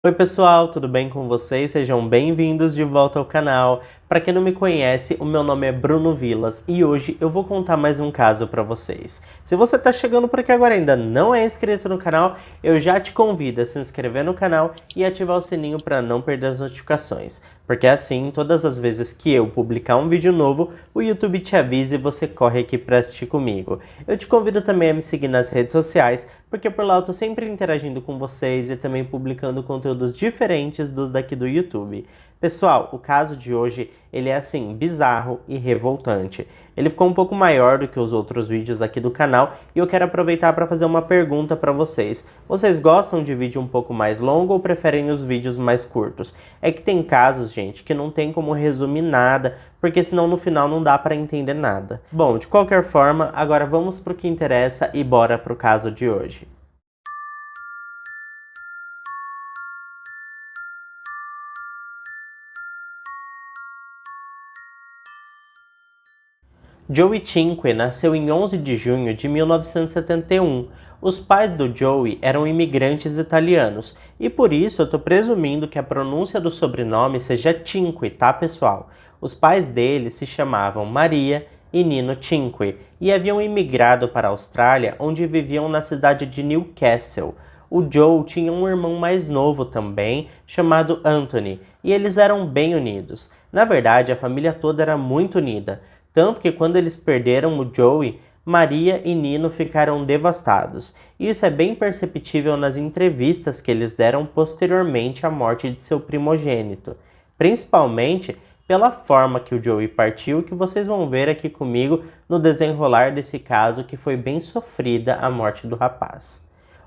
Oi pessoal, tudo bem com vocês? Sejam bem-vindos de volta ao canal. Para quem não me conhece, o meu nome é Bruno Vilas e hoje eu vou contar mais um caso para vocês. Se você está chegando por aqui agora e ainda não é inscrito no canal, eu já te convido a se inscrever no canal e ativar o sininho para não perder as notificações, porque assim, todas as vezes que eu publicar um vídeo novo, o YouTube te avisa e você corre aqui para assistir comigo. Eu te convido também a me seguir nas redes sociais, porque por lá eu tô sempre interagindo com vocês e também publicando conteúdos diferentes dos daqui do YouTube. Pessoal, o caso de hoje, ele é assim, bizarro e revoltante. Ele ficou um pouco maior do que os outros vídeos aqui do canal e eu quero aproveitar para fazer uma pergunta para vocês. Vocês gostam de vídeo um pouco mais longo ou preferem os vídeos mais curtos? É que tem casos, gente, que não tem como resumir nada, porque senão no final não dá para entender nada. Bom, de qualquer forma, agora vamos para o que interessa e bora para o caso de hoje. Joey Cinque nasceu em 11 de junho de 1971. Os pais do Joey eram imigrantes italianos, e por isso eu tô presumindo que a pronúncia do sobrenome seja Cinque, tá pessoal? Os pais dele se chamavam Maria e Nino Cinque, e haviam imigrado para a Austrália, onde viviam na cidade de Newcastle. O Joe tinha um irmão mais novo também, chamado Anthony, e eles eram bem unidos. Na verdade, a família toda era muito unida. Tanto que quando eles perderam o Joey, Maria e Nino ficaram devastados. E isso é bem perceptível nas entrevistas que eles deram posteriormente à morte de seu primogênito. Principalmente pela forma que o Joey partiu, que vocês vão ver aqui comigo no desenrolar desse caso, que foi bem sofrida a morte do rapaz.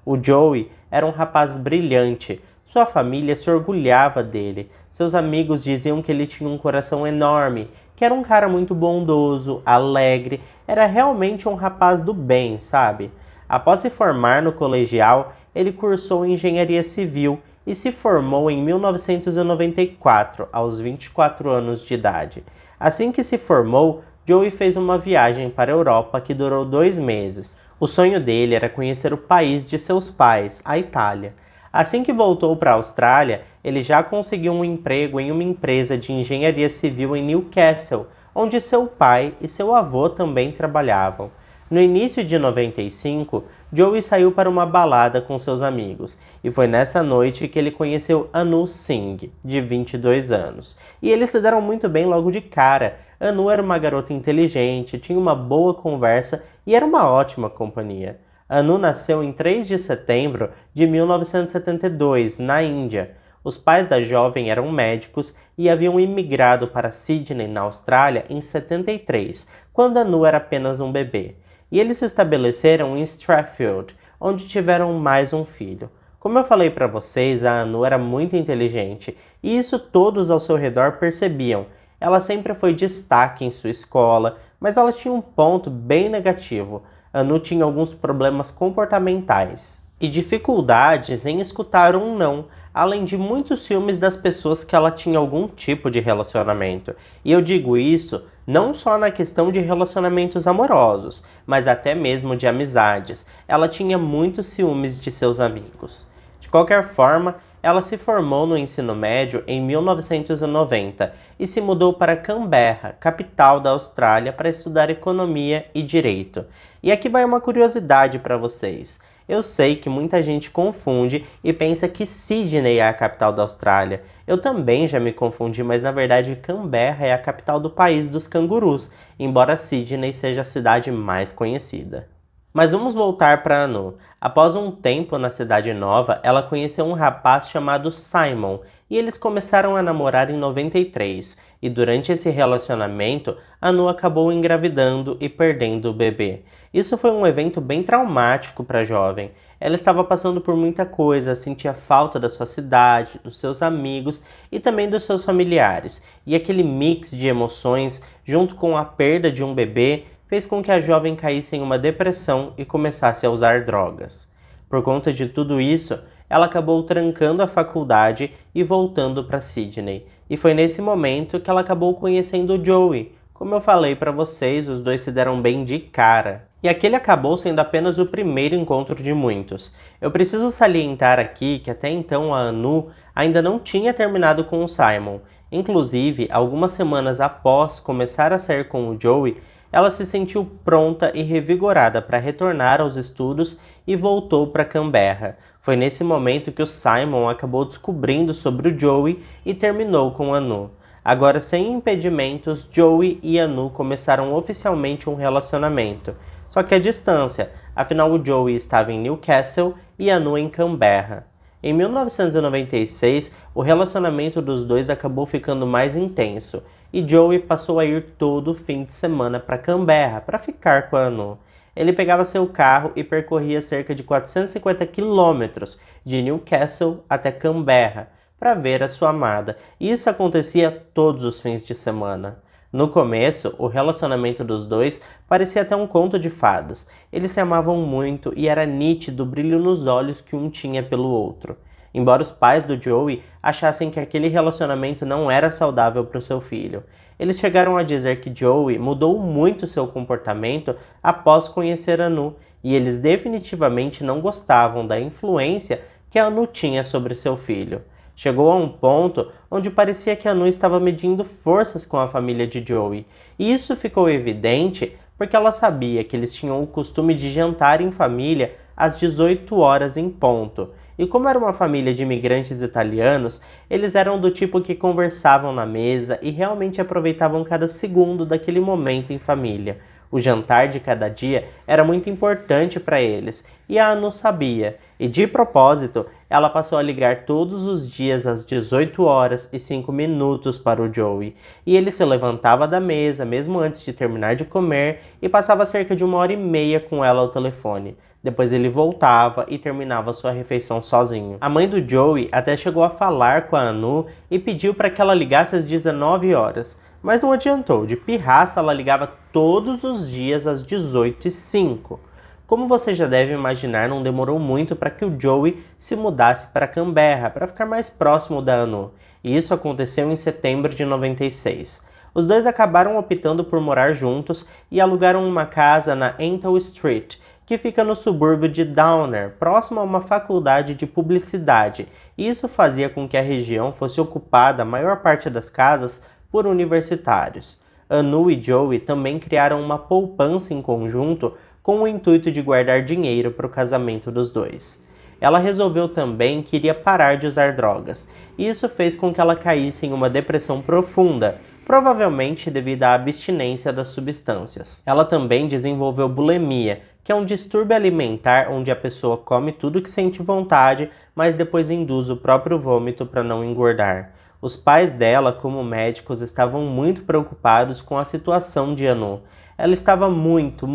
O Joey era um rapaz brilhante. Sua família se orgulhava dele. Seus amigos diziam que ele tinha um coração enorme, que era um cara muito bondoso, alegre, era realmente um rapaz do bem, sabe? Após se formar no colegial, ele cursou engenharia civil e se formou em 1994, aos 24 anos de idade. Assim que se formou, Joey fez uma viagem para a Europa que durou 2 meses. O sonho dele era conhecer o país de seus pais, a Itália. Assim que voltou para a Austrália, ele já conseguiu um emprego em uma empresa de engenharia civil em Newcastle, onde seu pai e seu avô também trabalhavam. No início de 95, Joey saiu para uma balada com seus amigos, e foi nessa noite que ele conheceu Anu Singh, de 22 anos. E eles se deram muito bem logo de cara. Anu era uma garota inteligente, tinha uma boa conversa e era uma ótima companhia. Anu nasceu em 3 de setembro de 1972, na Índia. Os pais da jovem eram médicos e haviam imigrado para Sydney, na Austrália, em 73, quando Anu era apenas um bebê. E eles se estabeleceram em Strathfield, onde tiveram mais um filho. Como eu falei para vocês, a Anu era muito inteligente, e isso todos ao seu redor percebiam. Ela sempre foi destaque em sua escola, mas ela tinha um ponto bem negativo. Anu tinha alguns problemas comportamentais e dificuldades em escutar um não, além de muitos ciúmes das pessoas que ela tinha algum tipo de relacionamento. E eu digo isso não só na questão de relacionamentos amorosos, mas até mesmo de amizades. Ela tinha muitos ciúmes de seus amigos. De qualquer forma, ela se formou no ensino médio em 1990 e se mudou para Canberra, capital da Austrália, para estudar economia e direito. E aqui vai uma curiosidade para vocês. Eu sei que muita gente confunde e pensa que Sydney é a capital da Austrália. Eu também já me confundi, mas na verdade Canberra é a capital do país dos cangurus, embora Sydney seja a cidade mais conhecida. Mas vamos voltar para Anu. Após um tempo na cidade nova, ela conheceu um rapaz chamado Simon e eles começaram a namorar em 93. E durante esse relacionamento, Anu acabou engravidando e perdendo o bebê. Isso foi um evento bem traumático para a jovem. Ela estava passando por muita coisa, sentia falta da sua cidade, dos seus amigos e também dos seus familiares. E aquele mix de emoções, junto com a perda de um bebê, fez com que a jovem caísse em uma depressão e começasse a usar drogas. Por conta de tudo isso, ela acabou trancando a faculdade e voltando para Sydney. E foi nesse momento que ela acabou conhecendo o Joey, Como eu falei para vocês, os dois se deram bem de cara. E aquele acabou sendo apenas o primeiro encontro de muitos. Eu preciso salientar aqui que até então a Anu ainda não tinha terminado com o Simon. Inclusive, algumas semanas após começar a sair com o Joey, ela se sentiu pronta e revigorada para retornar aos estudos e voltou para Canberra. Foi nesse momento que o Simon acabou descobrindo sobre o Joey e terminou com a Anu. Agora, sem impedimentos, Joey e Anu começaram oficialmente um relacionamento. Só que à distância, afinal o Joey estava em Newcastle e Anu em Canberra. Em 1996, o relacionamento dos dois acabou ficando mais intenso e Joey passou a ir todo fim de semana para Canberra para ficar com a Anu. Ele pegava seu carro e percorria cerca de 450 quilômetros de Newcastle até Canberra para ver a sua amada, e isso acontecia todos os fins de semana. No começo, o relacionamento dos dois parecia até um conto de fadas. Eles se amavam muito e era nítido o brilho nos olhos que um tinha pelo outro. Embora os pais do Joey achassem que aquele relacionamento não era saudável para o seu filho, eles chegaram a dizer que Joey mudou muito seu comportamento após conhecer Anu, e eles definitivamente não gostavam da influência que a Anu tinha sobre seu filho. Chegou a um ponto onde parecia que Anu estava medindo forças com a família de Joey, e isso ficou evidente porque ela sabia que eles tinham o costume de jantar em família às 18 horas em ponto. E como era uma família de imigrantes italianos, eles eram do tipo que conversavam na mesa e realmente aproveitavam cada segundo daquele momento em família. O jantar de cada dia era muito importante para eles, e a Anu sabia, e de propósito, ela passou a ligar todos os dias às 18 horas e 5 minutos para o Joey, e ele se levantava da mesa mesmo antes de terminar de comer e passava cerca de 1h30 com ela ao telefone. Depois ele voltava e terminava sua refeição sozinho. A mãe do Joey até chegou a falar com a Anu e pediu para que ela ligasse às 19 horas, mas não adiantou, de pirraça ela ligava todos os dias às 18h05. Como você já deve imaginar, não demorou muito para que o Joey se mudasse para Canberra, para ficar mais próximo da Anu, e isso aconteceu em setembro de 96. Os dois acabaram optando por morar juntos e alugaram uma casa na Ental Street, que fica no subúrbio de Downer, próximo a uma faculdade de publicidade, e isso fazia com que a região fosse ocupada, a maior parte das casas, por universitários. Anu e Joey também criaram uma poupança em conjunto com o intuito de guardar dinheiro para o casamento dos dois. Ela resolveu também que iria parar de usar drogas, e isso fez com que ela caísse em uma depressão profunda, provavelmente devido à abstinência das substâncias. Ela também desenvolveu bulimia, que é um distúrbio alimentar onde a pessoa come tudo que sente vontade, mas depois induz o próprio vômito para não engordar. Os pais dela, como médicos, estavam muito preocupados com a situação de Anu. Ela estava muito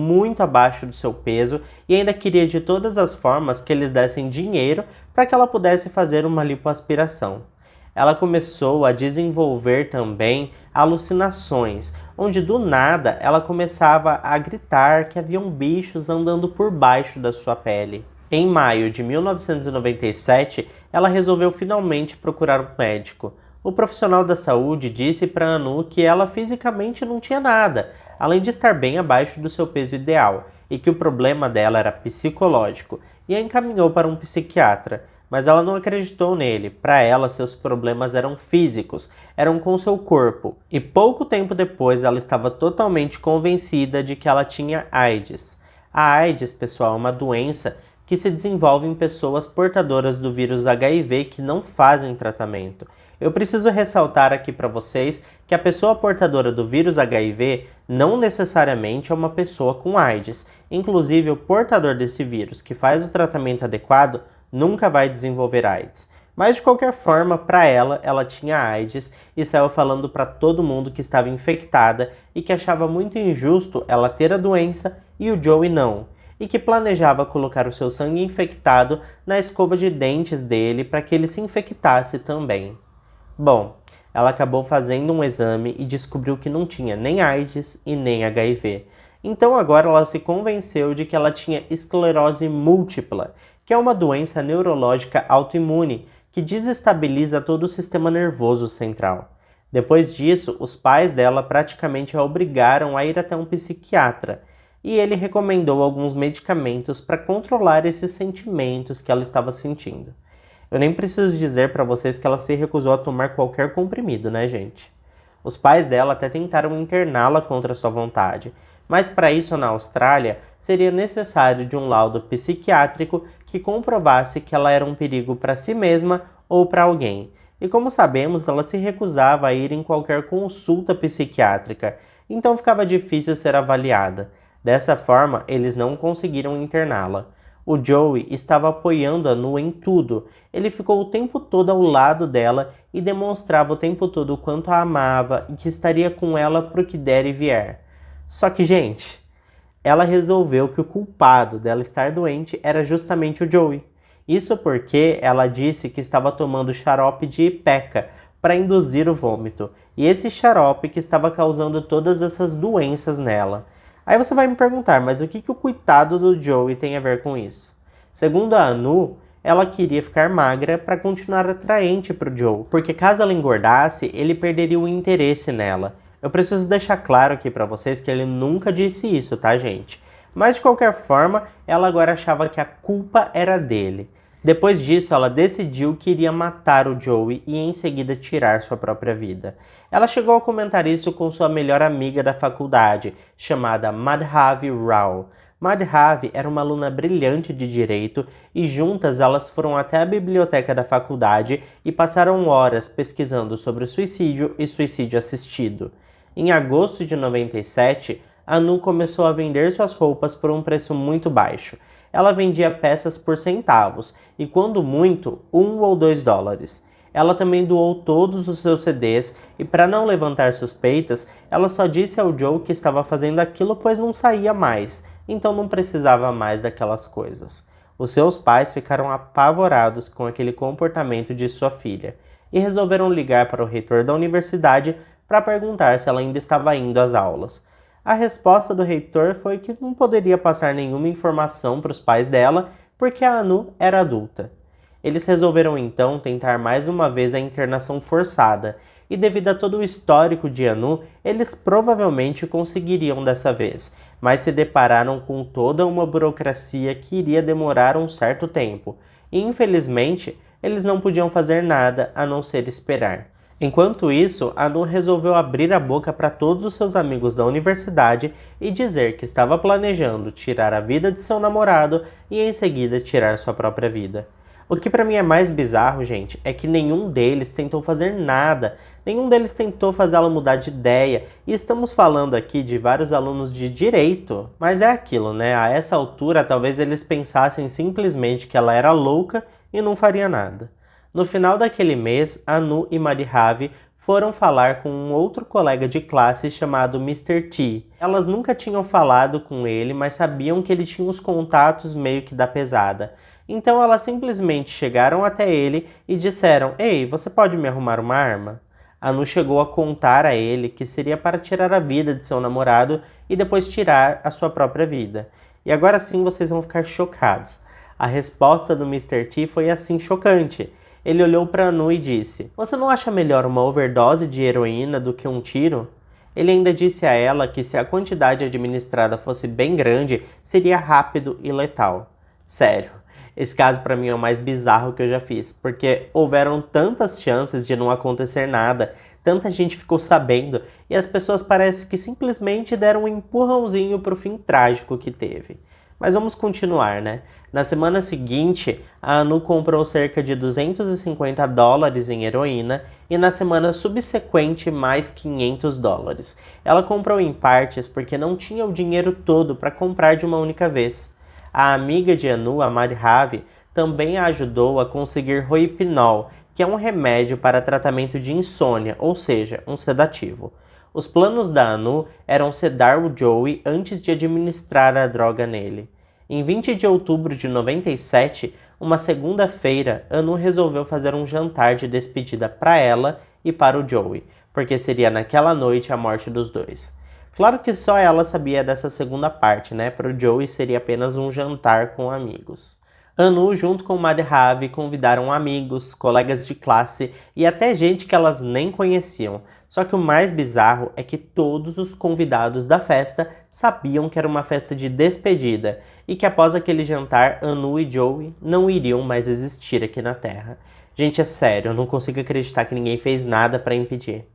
abaixo do seu peso e ainda queria de todas as formas que eles dessem dinheiro para que ela pudesse fazer uma lipoaspiração. Ela começou a desenvolver também alucinações, onde do nada ela começava a gritar que haviam bichos andando por baixo da sua pele. Em maio de 1997, ela resolveu finalmente procurar um médico. O profissional da saúde disse para Anu que ela fisicamente não tinha nada, além de estar bem abaixo do seu peso ideal, e que o problema dela era psicológico, e a encaminhou para um psiquiatra. Mas ela não acreditou nele. Para ela, seus problemas eram físicos, eram com seu corpo. E pouco tempo depois, ela estava totalmente convencida de que ela tinha AIDS. A AIDS, pessoal, é uma doença que se desenvolve em pessoas portadoras do vírus HIV que não fazem tratamento. Eu preciso ressaltar aqui para vocês que a pessoa portadora do vírus HIV não necessariamente é uma pessoa com AIDS. Inclusive, o portador desse vírus que faz o tratamento adequado nunca vai desenvolver AIDS. Mas de qualquer forma, para ela tinha AIDS e saiu falando para todo mundo que estava infectada e que achava muito injusto ela ter a doença e o Joey não, e que planejava colocar o seu sangue infectado na escova de dentes dele para que ele se infectasse também. Bom, ela acabou fazendo um exame e descobriu que não tinha nem AIDS e nem HIV. Então agora ela se convenceu de que ela tinha esclerose múltipla, que é uma doença neurológica autoimune que desestabiliza todo o sistema nervoso central. Depois disso, os pais dela praticamente a obrigaram a ir até um psiquiatra, e ele recomendou alguns medicamentos para controlar esses sentimentos que ela estava sentindo. Eu nem preciso dizer para vocês que ela se recusou a tomar qualquer comprimido, né, gente? Os pais dela até tentaram interná-la contra sua vontade, mas para isso na Austrália seria necessário de um laudo psiquiátrico que comprovasse que ela era um perigo para si mesma ou para alguém. E como sabemos, ela se recusava a ir em qualquer consulta psiquiátrica, então ficava difícil ser avaliada. Dessa forma, eles não conseguiram interná-la. O Joey estava apoiando a Nu em tudo. Ele ficou o tempo todo ao lado dela e demonstrava o tempo todo o quanto a amava e que estaria com ela pro que der e vier. Só que, gente, ela resolveu que o culpado dela estar doente era justamente o Joey. Isso porque ela disse que estava tomando xarope de Ipeca para induzir o vômito, e esse xarope que estava causando todas essas doenças nela. Aí você vai me perguntar, mas o que o coitado do Joey tem a ver com isso? Segundo a Anu, ela queria ficar magra para continuar atraente para o Joe, porque caso ela engordasse, ele perderia o interesse nela. Eu preciso deixar claro aqui para vocês que ele nunca disse isso, tá, gente? Mas de qualquer forma, ela agora achava que a culpa era dele. Depois disso, ela decidiu que iria matar o Joey e em seguida tirar sua própria vida. Ela chegou a comentar isso com sua melhor amiga da faculdade, chamada Madhavi Rao. Madhavi era uma aluna brilhante de direito e juntas elas foram até a biblioteca da faculdade e passaram horas pesquisando sobre suicídio e suicídio assistido. Em agosto de 97, Anu começou a vender suas roupas por um preço muito baixo. Ela vendia peças por centavos e, quando muito, $1 ou $2. Ela também doou todos os seus CDs e, para não levantar suspeitas, ela só disse ao Joe que estava fazendo aquilo pois não saía mais, então não precisava mais daquelas coisas. Os seus pais ficaram apavorados com aquele comportamento de sua filha e resolveram ligar para o reitor da universidade para perguntar se ela ainda estava indo às aulas. A resposta do reitor foi que não poderia passar nenhuma informação para os pais dela porque a Anu era adulta. Eles resolveram então tentar mais uma vez a internação forçada, e devido a todo o histórico de Anu, eles provavelmente conseguiriam dessa vez, mas se depararam com toda uma burocracia que iria demorar um certo tempo, e infelizmente eles não podiam fazer nada a não ser esperar. Enquanto isso, Anu resolveu abrir a boca para todos os seus amigos da universidade e dizer que estava planejando tirar a vida de seu namorado e em seguida tirar sua própria vida. O que para mim é mais bizarro, gente, é que nenhum deles tentou fazer nada, nenhum deles tentou fazê-la mudar de ideia, e estamos falando aqui de vários alunos de direito. Mas é aquilo, né? A essa altura, talvez eles pensassem simplesmente que ela era louca e não faria nada. No final daquele mês, Anu e Madhavi foram falar com um outro colega de classe chamado Mr. T. Elas nunca tinham falado com ele, mas sabiam que ele tinha os contatos meio que da pesada. Então elas simplesmente chegaram até ele e disseram: "Ei, você pode me arrumar uma arma?" Anu chegou a contar a ele que seria para tirar a vida de seu namorado e depois tirar a sua própria vida. E agora sim vocês vão ficar chocados. A resposta do Mr. T foi assim chocante. Ele olhou para Anu e disse: "Você não acha melhor uma overdose de heroína do que um tiro?" Ele ainda disse a ela que se a quantidade administrada fosse bem grande, seria rápido e letal. Sério. Esse caso para mim é o mais bizarro que eu já fiz, porque houveram tantas chances de não acontecer nada, tanta gente ficou sabendo e as pessoas parece que simplesmente deram um empurrãozinho pro fim trágico que teve. Mas vamos continuar, né? Na semana seguinte, a Anu comprou cerca de $250 em heroína e na semana subsequente mais $500. Ela comprou em partes porque não tinha o dinheiro todo para comprar de uma única vez. A amiga de Anu, a Madhavi, também a ajudou a conseguir Rohypnol, que é um remédio para tratamento de insônia, ou seja, um sedativo. Os planos da Anu eram sedar o Joey antes de administrar a droga nele. Em 20 de outubro de 97, uma segunda-feira, Anu resolveu fazer um jantar de despedida para ela e para o Joey, porque seria naquela noite a morte dos dois. Claro que só ela sabia dessa segunda parte, né? Para o Joey seria apenas um jantar com amigos. Anu, junto com Madhavi, convidaram amigos, colegas de classe e até gente que elas nem conheciam. Só que o mais bizarro é que todos os convidados da festa sabiam que era uma festa de despedida e que após aquele jantar, Anu e Joey não iriam mais existir aqui na Terra. Gente, é sério, eu não consigo acreditar que ninguém fez nada para impedir.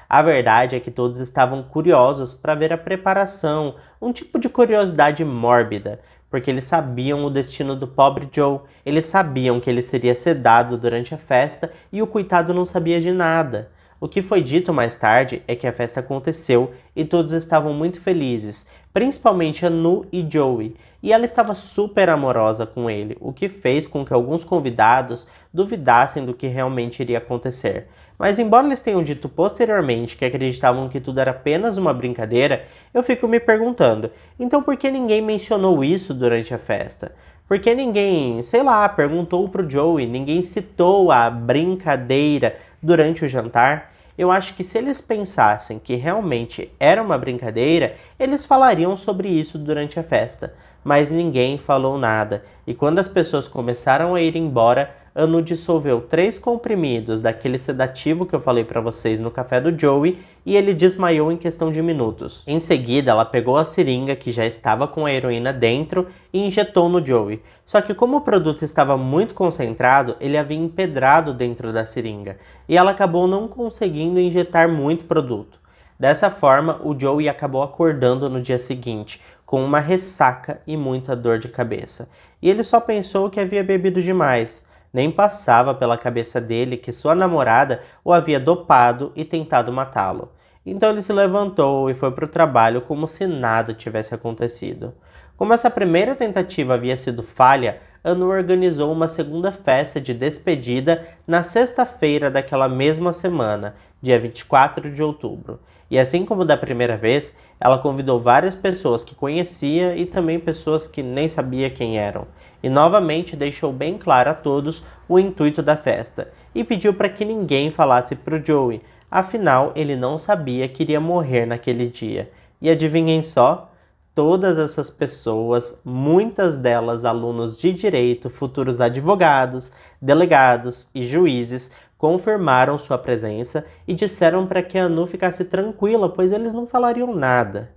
A verdade é que todos estavam curiosos para ver a preparação, um tipo de curiosidade mórbida, porque eles sabiam o destino do pobre Joe, eles sabiam que ele seria sedado durante a festa e o coitado não sabia de nada. O que foi dito mais tarde é que a festa aconteceu e todos estavam muito felizes, principalmente Anu e Joey, e ela estava super amorosa com ele, o que fez com que alguns convidados duvidassem do que realmente iria acontecer. Mas embora eles tenham dito posteriormente que acreditavam que tudo era apenas uma brincadeira, eu fico me perguntando, então por que ninguém mencionou isso durante a festa? Por que ninguém, sei lá, perguntou pro Joey, ninguém citou a brincadeira durante o jantar? Eu acho que se eles pensassem que realmente era uma brincadeira, eles falariam sobre isso durante a festa. Mas ninguém falou nada, e quando as pessoas começaram a ir embora, Anu dissolveu 3 comprimidos daquele sedativo que eu falei para vocês no café do Joey e ele desmaiou em questão de minutos. Em seguida, ela pegou a seringa que já estava com a heroína dentro e injetou no Joey. Só que como o produto estava muito concentrado, ele havia empedrado dentro da seringa e ela acabou não conseguindo injetar muito produto. Dessa forma, o Joey acabou acordando no dia seguinte, com uma ressaca e muita dor de cabeça. E ele só pensou que havia bebido demais. Nem passava pela cabeça dele que sua namorada o havia dopado e tentado matá-lo. Então ele se levantou e foi para o trabalho como se nada tivesse acontecido. Como essa primeira tentativa havia sido falha, Anu organizou uma segunda festa de despedida na sexta-feira daquela mesma semana, dia 24 de outubro. E assim como da primeira vez, ela convidou várias pessoas que conhecia e também pessoas que nem sabia quem eram. E novamente deixou bem claro a todos o intuito da festa e pediu para que ninguém falasse para o Joey, afinal ele não sabia que iria morrer naquele dia. E adivinhem só? Todas essas pessoas, muitas delas alunos de direito, futuros advogados, delegados e juízes, confirmaram sua presença e disseram para que a Anu ficasse tranquila, pois eles não falariam nada.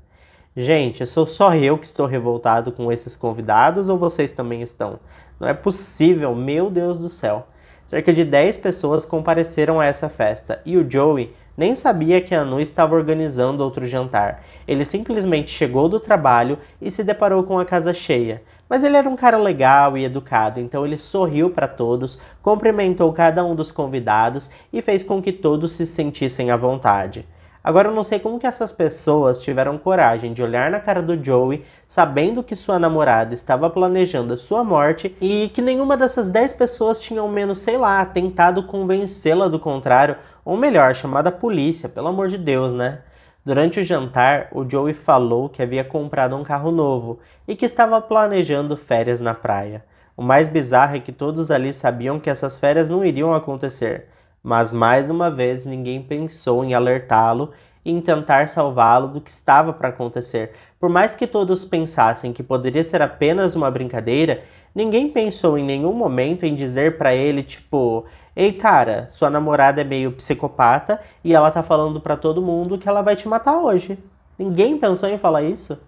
Gente, sou só eu que estou revoltado com esses convidados ou vocês também estão? Não é possível, meu Deus do céu. Cerca de 10 pessoas compareceram a essa festa e o Joey nem sabia que a Anu estava organizando outro jantar. Ele simplesmente chegou do trabalho e se deparou com a casa cheia. Mas ele era um cara legal e educado, então ele sorriu para todos, cumprimentou cada um dos convidados e fez com que todos se sentissem à vontade. Agora eu não sei como que essas pessoas tiveram coragem de olhar na cara do Joey, sabendo que sua namorada estava planejando a sua morte e que nenhuma dessas 10 pessoas tinha ao menos, sei lá, tentado convencê-la do contrário, ou melhor, chamado a polícia, pelo amor de Deus, né? Durante o jantar, o Joey falou que havia comprado um carro novo e que estava planejando férias na praia. O mais bizarro é que todos ali sabiam que essas férias não iriam acontecer. Mas mais uma vez ninguém pensou em alertá-lo e em tentar salvá-lo do que estava para acontecer. Por mais que todos pensassem que poderia ser apenas uma brincadeira, ninguém pensou em nenhum momento em dizer para ele, tipo, ei cara, sua namorada é meio psicopata e ela tá falando para todo mundo que ela vai te matar hoje. Ninguém pensou em falar isso?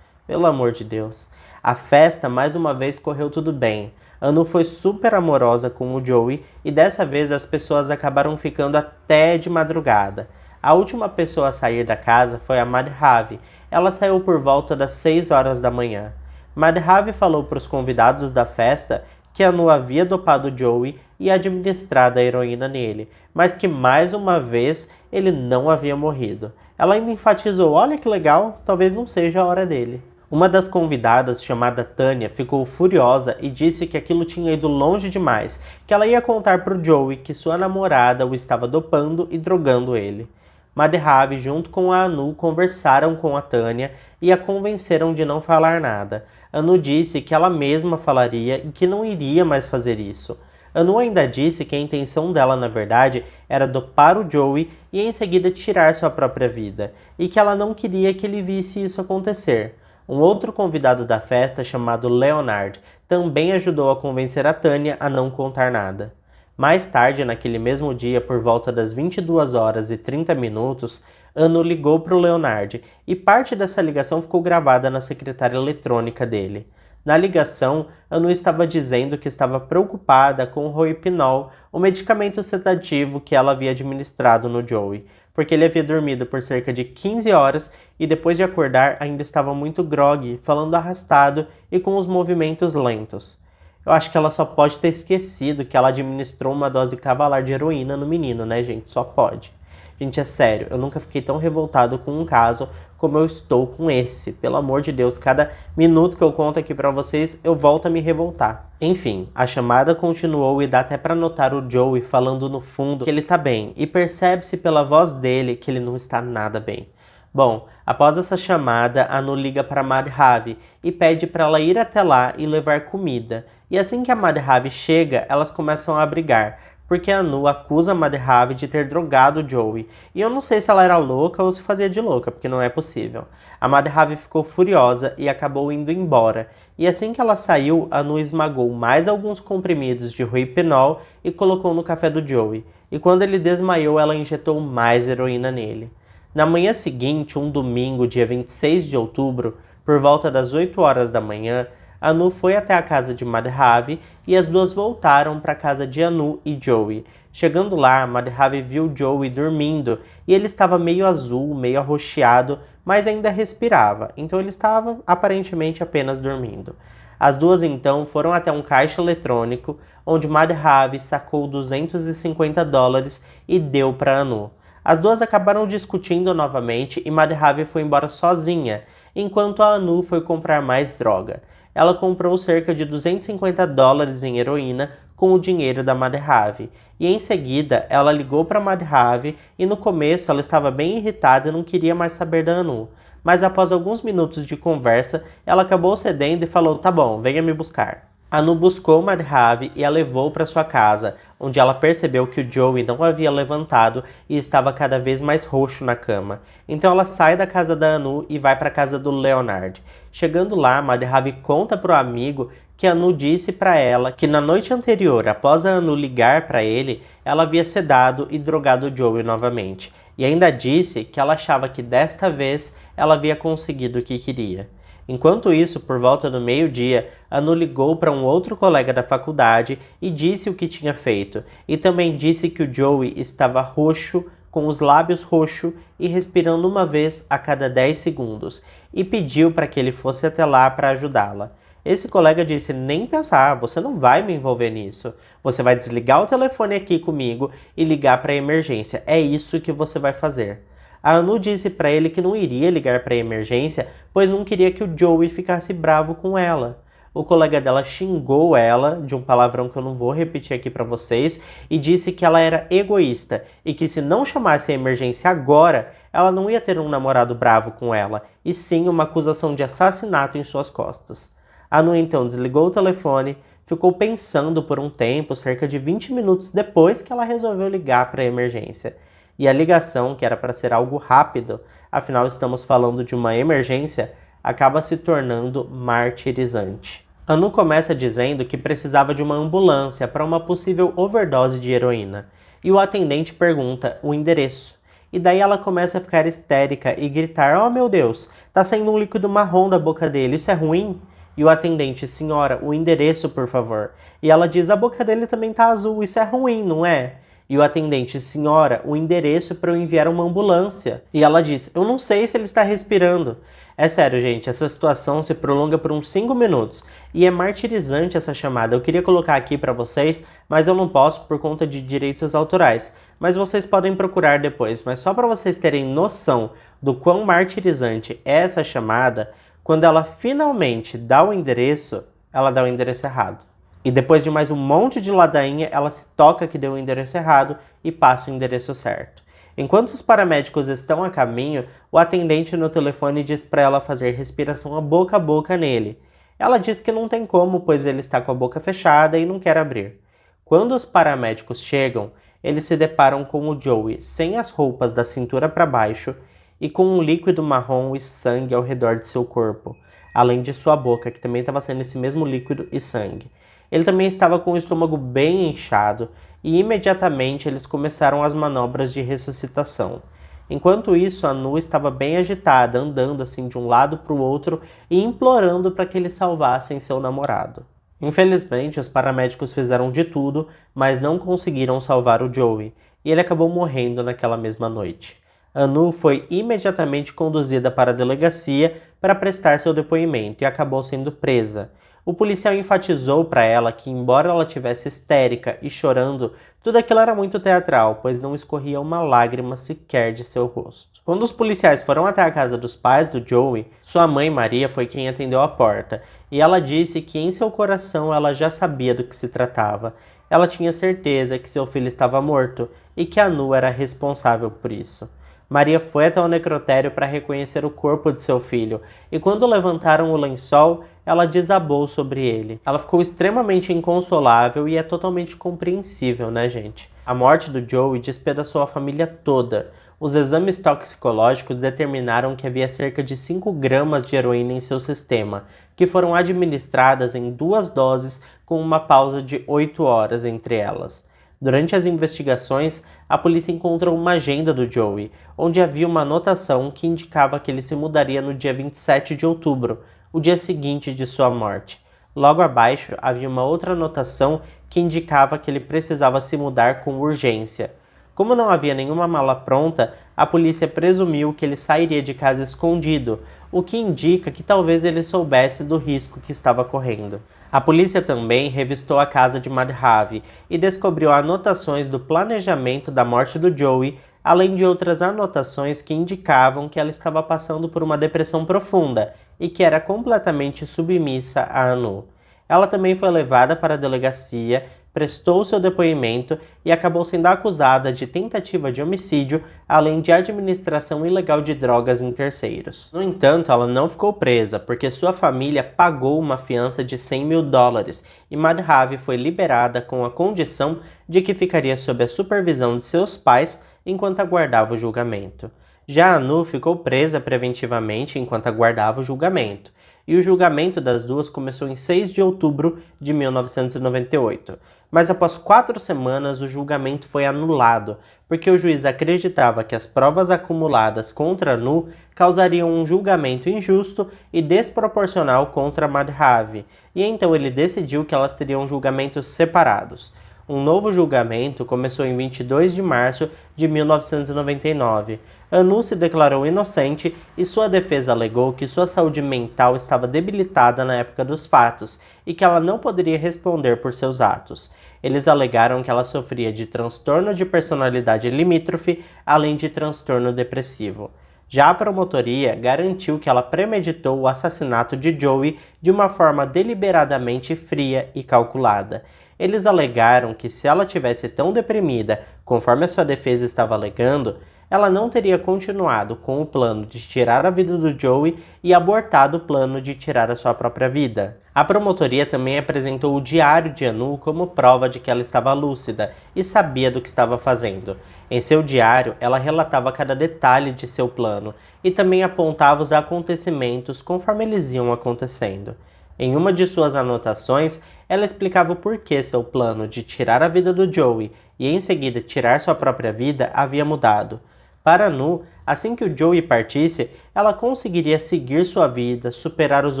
Pelo amor de Deus. A festa mais uma vez correu tudo bem. Anu foi super amorosa com o Joey e dessa vez as pessoas acabaram ficando até de madrugada. A última pessoa a sair da casa foi a Madhavi. Ela saiu por volta das 6 horas da manhã. Madhavi falou para os convidados da festa que Anu havia dopado Joey e administrado a heroína nele, mas que mais uma vez ele não havia morrido. Ela ainda enfatizou, olha que legal, talvez não seja a hora dele. Uma das convidadas, chamada Tânia, ficou furiosa e disse que aquilo tinha ido longe demais, que ela ia contar para o Joey que sua namorada o estava dopando e drogando ele. Madhavi, junto com a Anu, conversaram com a Tânia e a convenceram de não falar nada. Anu disse que ela mesma falaria e que não iria mais fazer isso. Anu ainda disse que a intenção dela, na verdade, era dopar o Joey e em seguida tirar sua própria vida, e que ela não queria que ele visse isso acontecer. Um outro convidado da festa, chamado Leonard, também ajudou a convencer a Tânia a não contar nada. Mais tarde, naquele mesmo dia, por volta das 22 horas e 30 minutos, Anu ligou para o Leonard e parte dessa ligação ficou gravada na secretária eletrônica dele. Na ligação, Anu estava dizendo que estava preocupada com o Rohypnol, o medicamento sedativo que ela havia administrado no Joey, porque ele havia dormido por cerca de 15 horas e depois de acordar ainda estava muito grogue, falando arrastado e com os movimentos lentos. Eu acho que ela só pode ter esquecido que ela administrou uma dose cavalar de heroína no menino, né, gente? Só pode. Gente, é sério, eu nunca fiquei tão revoltado com um caso como eu estou com esse. Pelo amor de Deus, cada minuto que eu conto aqui pra vocês, eu volto a me revoltar. Enfim, a chamada continuou e dá até pra notar o Joey falando no fundo que ele tá bem, e percebe-se pela voz dele que ele não está nada bem. Bom, após essa chamada, Anu liga para Madhavi e pede para ela ir até lá e levar comida. E assim que a Madhavi chega, elas começam a brigar, porque a Anu acusa a Madhavi de ter drogado Joey. E eu não sei se ela era louca ou se fazia de louca, porque não é possível. A Madhavi ficou furiosa e acabou indo embora. E assim que ela saiu, a Anu esmagou mais alguns comprimidos de Rohypnol e colocou no café do Joey. E quando ele desmaiou, ela injetou mais heroína nele. Na manhã seguinte, um domingo, dia 26 de outubro, por volta das 8 horas da manhã, Anu foi até a casa de Madhavi e as duas voltaram para a casa de Anu e Joey. Chegando lá, Madhavi viu Joey dormindo e ele estava meio azul, meio arroxeado, mas ainda respirava, então ele estava aparentemente apenas dormindo. As duas então foram até um caixa eletrônico, onde Madhavi sacou $250 e deu para Anu. As duas acabaram discutindo novamente e Madhavi foi embora sozinha, enquanto a Anu foi comprar mais droga. Ela comprou cerca de $250 em heroína com o dinheiro da Madhavi, e em seguida ela ligou para Madhavi e no começo ela estava bem irritada e não queria mais saber da Anu. Mas após alguns minutos de conversa, ela acabou cedendo e falou: "Tá bom, venha me buscar." Anu buscou Madhavi e a levou para sua casa, onde ela percebeu que o Joey não havia levantado e estava cada vez mais roxo na cama. Então ela sai da casa da Anu e vai para a casa do Leonard. Chegando lá, Madhavi conta para o amigo que Anu disse para ela que na noite anterior, após a Anu ligar para ele, ela havia sedado e drogado o Joey novamente. E ainda disse que ela achava que desta vez ela havia conseguido o que queria. Enquanto isso, por volta do meio-dia, Anu ligou para um outro colega da faculdade e disse o que tinha feito. E também disse que o Joey estava roxo, com os lábios roxos e respirando uma vez a cada 10 segundos. E pediu para que ele fosse até lá para ajudá-la. Esse colega disse: "Nem pensar, você não vai me envolver nisso. Você vai desligar o telefone aqui comigo e ligar para a emergência. É isso que você vai fazer." A Anu disse para ele que não iria ligar para a emergência, pois não queria que o Joey ficasse bravo com ela. O colega dela xingou ela, de um palavrão que eu não vou repetir aqui para vocês, e disse que ela era egoísta e que se não chamasse a emergência agora, ela não ia ter um namorado bravo com ela, e sim uma acusação de assassinato em suas costas. A Anu então desligou o telefone, ficou pensando por um tempo, cerca de 20 minutos depois que ela resolveu ligar para a emergência. E a ligação, que era para ser algo rápido, afinal estamos falando de uma emergência, acaba se tornando martirizante. Anu começa dizendo que precisava de uma ambulância para uma possível overdose de heroína, e o atendente pergunta o endereço. E daí ela começa a ficar histérica e gritar: "Oh meu Deus, tá saindo um líquido marrom da boca dele, isso é ruim?" E o atendente: "Senhora, o endereço, por favor." E ela diz: "A boca dele também tá azul, isso é ruim, não é?" E o atendente: "Senhora, o endereço para eu enviar uma ambulância." E ela diz: "Eu não sei se ele está respirando." É sério, gente, essa situação se prolonga por uns 5 minutos. E é martirizante essa chamada. Eu queria colocar aqui para vocês, mas eu não posso por conta de direitos autorais. Mas vocês podem procurar depois. Mas só para vocês terem noção do quão martirizante é essa chamada, quando ela finalmente dá o endereço, ela dá o endereço errado. E depois de mais um monte de ladainha, ela se toca que deu o endereço errado e passa o endereço certo. Enquanto os paramédicos estão a caminho, o atendente no telefone diz para ela fazer respiração a boca nele. Ela diz que não tem como, pois ele está com a boca fechada e não quer abrir. Quando os paramédicos chegam, eles se deparam com o Joey sem as roupas da cintura para baixo e com um líquido marrom e sangue ao redor de seu corpo. além de sua boca, que também estava sendo esse mesmo líquido e sangue. Ele também estava com o estômago bem inchado e imediatamente eles começaram as manobras de ressuscitação. Enquanto isso, a Nu estava bem agitada, andando assim de um lado para o outro e implorando para que eles salvassem seu namorado. Infelizmente, os paramédicos fizeram de tudo, mas não conseguiram salvar o Joey, e ele acabou morrendo naquela mesma noite. Anu foi imediatamente conduzida para a delegacia para prestar seu depoimento e acabou sendo presa. O policial enfatizou para ela que, embora ela tivesse histérica e chorando, tudo aquilo era muito teatral, pois não escorria uma lágrima sequer de seu rosto. Quando os policiais foram até a casa dos pais do Joey, sua mãe Maria foi quem atendeu a porta, e ela disse que em seu coração ela já sabia do que se tratava. Ela tinha certeza que seu filho estava morto e que a Nu era responsável por isso. Maria foi até o necrotério para reconhecer o corpo de seu filho, e quando levantaram o lençol, ela desabou sobre ele. Ela ficou extremamente inconsolável e é totalmente compreensível, né, gente? A morte do Joey despedaçou a família toda. Os exames toxicológicos determinaram que havia cerca de 5 gramas de heroína em seu sistema, que foram administradas em 2 doses com uma pausa de 8 horas entre elas. Durante as investigações, a polícia encontrou uma agenda do Joey, onde havia uma anotação que indicava que ele se mudaria no dia 27 de outubro, o dia seguinte de sua morte. Logo abaixo, havia uma outra anotação que indicava que ele precisava se mudar com urgência. Como não havia nenhuma mala pronta, a polícia presumiu que ele sairia de casa escondido, o que indica que talvez ele soubesse do risco que estava correndo. A polícia também revistou a casa de Madhavi e descobriu anotações do planejamento da morte do Joey, além de outras anotações que indicavam que ela estava passando por uma depressão profunda e que era completamente submissa a Anu. Ela também foi levada para a delegacia, prestou seu depoimento e acabou sendo acusada de tentativa de homicídio, além de administração ilegal de drogas em terceiros. No entanto, ela não ficou presa, porque sua família pagou uma fiança de $100.000 e Madhavi foi liberada com a condição de que ficaria sob a supervisão de seus pais enquanto aguardava o julgamento. Já Anu ficou presa preventivamente enquanto aguardava o julgamento, e o julgamento das duas começou em 6 de outubro de 1998. Mas após 4 semanas, o julgamento foi anulado, porque o juiz acreditava que as provas acumuladas contra Anu causariam um julgamento injusto e desproporcional contra Madhavi, e então ele decidiu que elas teriam julgamentos separados. Um novo julgamento começou em 22 de março de 1999. Anu se declarou inocente e sua defesa alegou que sua saúde mental estava debilitada na época dos fatos e que ela não poderia responder por seus atos. Eles alegaram que ela sofria de transtorno de personalidade limítrofe, além de transtorno depressivo. Já a promotoria garantiu que ela premeditou o assassinato de Joey de uma forma deliberadamente fria e calculada. Eles alegaram que se ela tivesse tão deprimida, conforme a sua defesa estava alegando, ela não teria continuado com o plano de tirar a vida do Joey e abortado o plano de tirar a sua própria vida. A promotoria também apresentou o diário de Anu como prova de que ela estava lúcida e sabia do que estava fazendo. Em seu diário, ela relatava cada detalhe de seu plano e também apontava os acontecimentos conforme eles iam acontecendo. Em uma de suas anotações, ela explicava o porquê seu plano de tirar a vida do Joey e em seguida tirar sua própria vida havia mudado. Para Anu, assim que o Joey partisse, ela conseguiria seguir sua vida, superar os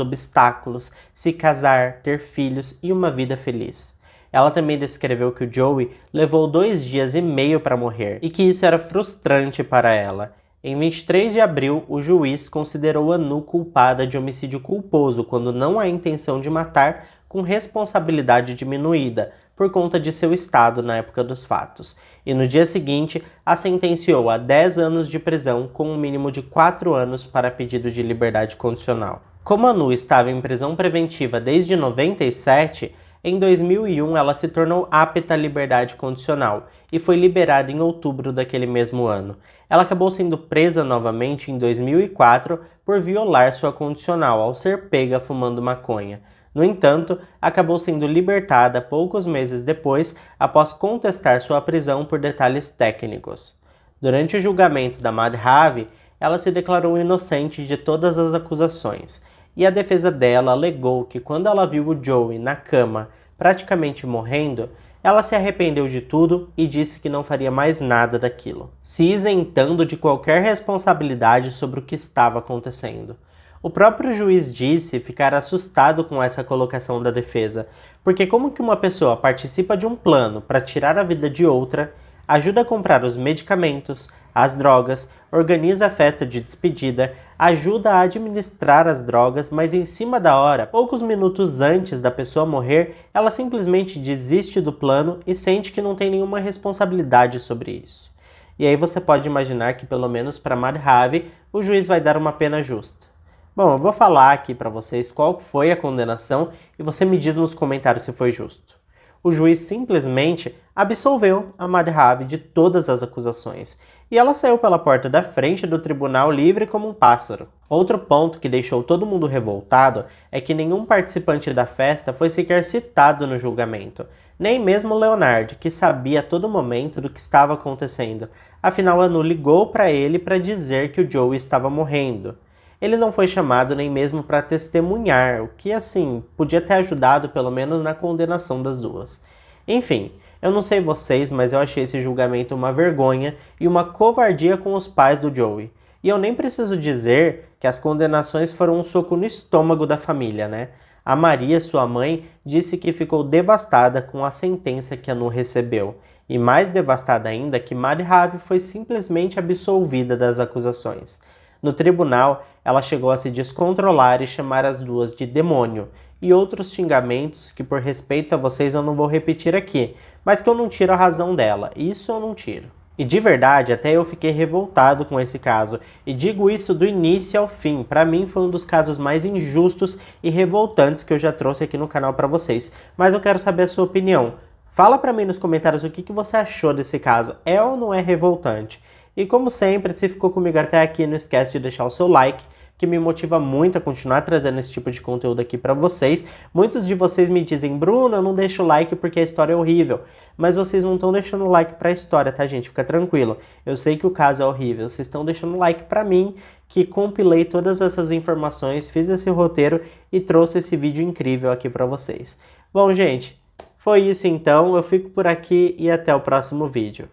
obstáculos, se casar, ter filhos e uma vida feliz. Ela também descreveu que o Joey levou 2 dias e meio para morrer e que isso era frustrante para ela. Em 23 de abril, o juiz considerou Anu culpada de homicídio culposo quando não há intenção de matar, com responsabilidade diminuída, por conta de seu estado na época dos fatos, e no dia seguinte a sentenciou a 10 anos de prisão com um mínimo de 4 anos para pedido de liberdade condicional. Como Anu estava em prisão preventiva desde 97, em 2001 ela se tornou apta à liberdade condicional e foi liberada em outubro daquele mesmo ano. Ela acabou sendo presa novamente em 2004 por violar sua condicional ao ser pega fumando maconha. No entanto, acabou sendo libertada poucos meses depois, após contestar sua prisão por detalhes técnicos. Durante o julgamento da Madhavi, ela se declarou inocente de todas as acusações, e a defesa dela alegou que quando ela viu o Joey na cama, praticamente morrendo, ela se arrependeu de tudo e disse que não faria mais nada daquilo, se isentando de qualquer responsabilidade sobre o que estava acontecendo. O próprio juiz disse ficar assustado com essa colocação da defesa, porque como que uma pessoa participa de um plano para tirar a vida de outra, ajuda a comprar os medicamentos, as drogas, organiza a festa de despedida, ajuda a administrar as drogas, mas em cima da hora, poucos minutos antes da pessoa morrer, ela simplesmente desiste do plano e sente que não tem nenhuma responsabilidade sobre isso. E aí você pode imaginar que pelo menos para Madhavi o juiz vai dar uma pena justa. Bom, eu vou falar aqui para vocês qual foi a condenação e você me diz nos comentários se foi justo. O juiz simplesmente absolveu a Madhavi de todas as acusações e ela saiu pela porta da frente do tribunal livre como um pássaro. Outro ponto que deixou todo mundo revoltado é que nenhum participante da festa foi sequer citado no julgamento, nem mesmo Leonard, que sabia a todo momento do que estava acontecendo. Afinal, a Anu ligou para ele para dizer que o Joey estava morrendo. Ele não foi chamado nem mesmo para testemunhar, o que, assim, podia ter ajudado pelo menos na condenação das duas. Enfim, eu não sei vocês, mas eu achei esse julgamento uma vergonha e uma covardia com os pais do Joey. E eu nem preciso dizer que as condenações foram um soco no estômago da família, né? A Maria, sua mãe, disse que ficou devastada com a sentença que a Anu recebeu. E mais devastada ainda que Madhavi foi simplesmente absolvida das acusações. No tribunal, ela chegou a se descontrolar e chamar as duas de demônio, e outros xingamentos que por respeito a vocês eu não vou repetir aqui, mas que eu não tiro a razão dela, isso eu não tiro. E de verdade, até eu fiquei revoltado com esse caso, e digo isso do início ao fim, pra mim foi um dos casos mais injustos e revoltantes que eu já trouxe aqui no canal pra vocês, mas eu quero saber a sua opinião. Fala pra mim nos comentários o que você achou desse caso, é ou não é revoltante? E como sempre, se ficou comigo até aqui, não esquece de deixar o seu like, que me motiva muito a continuar trazendo esse tipo de conteúdo aqui pra vocês. Muitos de vocês me dizem, Bruno, eu não deixo o like porque a história é horrível. Mas vocês não estão deixando o like pra história, tá, gente? Fica tranquilo. Eu sei que o caso é horrível, vocês estão deixando o like pra mim, que compilei todas essas informações, fiz esse roteiro e trouxe esse vídeo incrível aqui pra vocês. Bom, gente, foi isso então. Eu fico por aqui e até o próximo vídeo.